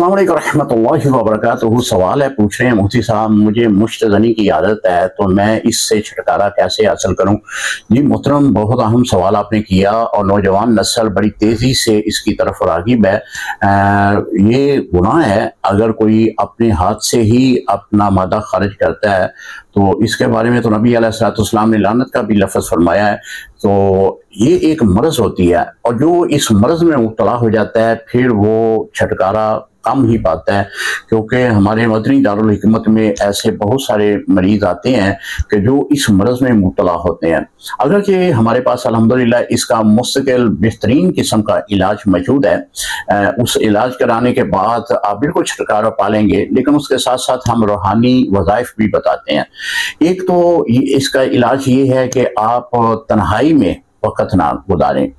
अस्सलाम वालेकुम रहमतुल्लाहि व बरकातुहू। सवाल है, पूछ रहे हैं मुफ्ती साहब, मुझे मुश्त ज़नी की आदत है तो मैं इससे छुटकारा कैसे हासिल करूं? जी मोहतरम, बहुत अहम सवाल आपने किया और नौजवान नस्ल बड़ी तेज़ी से इसकी तरफ राग़िब है। ये गुनाह है अगर कोई अपने हाथ से ही अपना मादा खारिज करता है, तो इसके बारे में तो नबी अलैहिस्सलाम ने लानत का भी लफ्ज़ फरमाया है। तो ये एक मर्ज़ होती है और जो इस मर्ज़ में मुब्तला हो जाता है फिर वो छुटकारा कम ही पाता है, क्योंकि हमारे मदनी दारुल हिकमत में ऐसे बहुत सारे मरीज आते हैं कि जो इस मर्ज़ में मुब्तला होते हैं। अगरचे हमारे पास अल्हम्दुलिल्लाह इसका मुस्तकिल बेहतरीन किस्म का इलाज मौजूद है। उस इलाज कराने के बाद आप बिल्कुल छुटकारा पा लेंगे, लेकिन उसके साथ साथ हम रूहानी वज़ाइफ भी बताते हैं। एक तो इसका इलाज ये है कि आप तन्हाई में वक़्त ना गुजारें।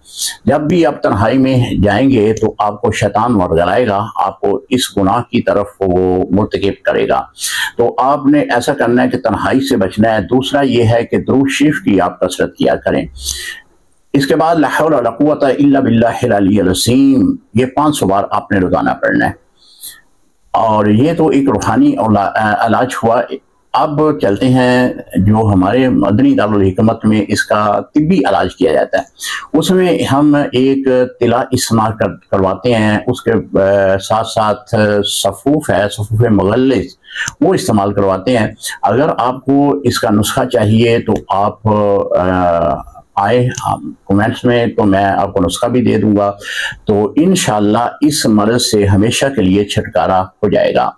जब भी आप तन्हाई में जाएंगे तो आपको शैतान वरगलाएगा, आपको इस गुनाह की तरफ वो मुर्तकिब करेगा। तो आपने ऐसा करना है कि तन्हाई से बचना है। दूसरा ये है कि दुरूद शरीफ की आप कसरत किया करें। इसके बाद ला हौला वला कुव्वता इल्ला बिल्लाहिल अलिय्यिल अज़ीम, ये 500 बार आपने रोजाना पढ़ना है। और ये तो एक रूहानी इलाज हुआ। अब चलते हैं जो हमारे मदनी दारुल हिकमत में इसका तिब्बी इलाज किया जाता है, उसमें हम एक तिला इस्तेमाल करवाते हैं। उसके साथ साथ सफूफ है, सफूफ मुगल्लिस, वो इस्तेमाल करवाते हैं। अगर आपको इसका नुस्खा चाहिए तो आप आए कमेंट्स में, तो मैं आपको नुस्खा भी दे दूंगा। तो इंशाअल्लाह इस मर्ज़ से हमेशा के लिए छुटकारा हो जाएगा।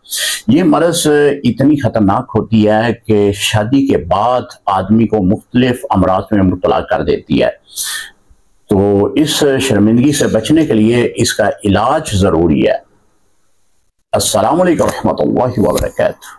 ये मर्ज़ इतनी ख़तरनाक होती है कि शादी के बाद आदमी को मुख्तलिफ अमराज में मुब्तला कर देती है। तो इस शर्मिंदगी से बचने के लिए इसका इलाज ज़रूरी है। अस्सलामु अलैकुम रहमतुल्लाहि व बरकातुहू।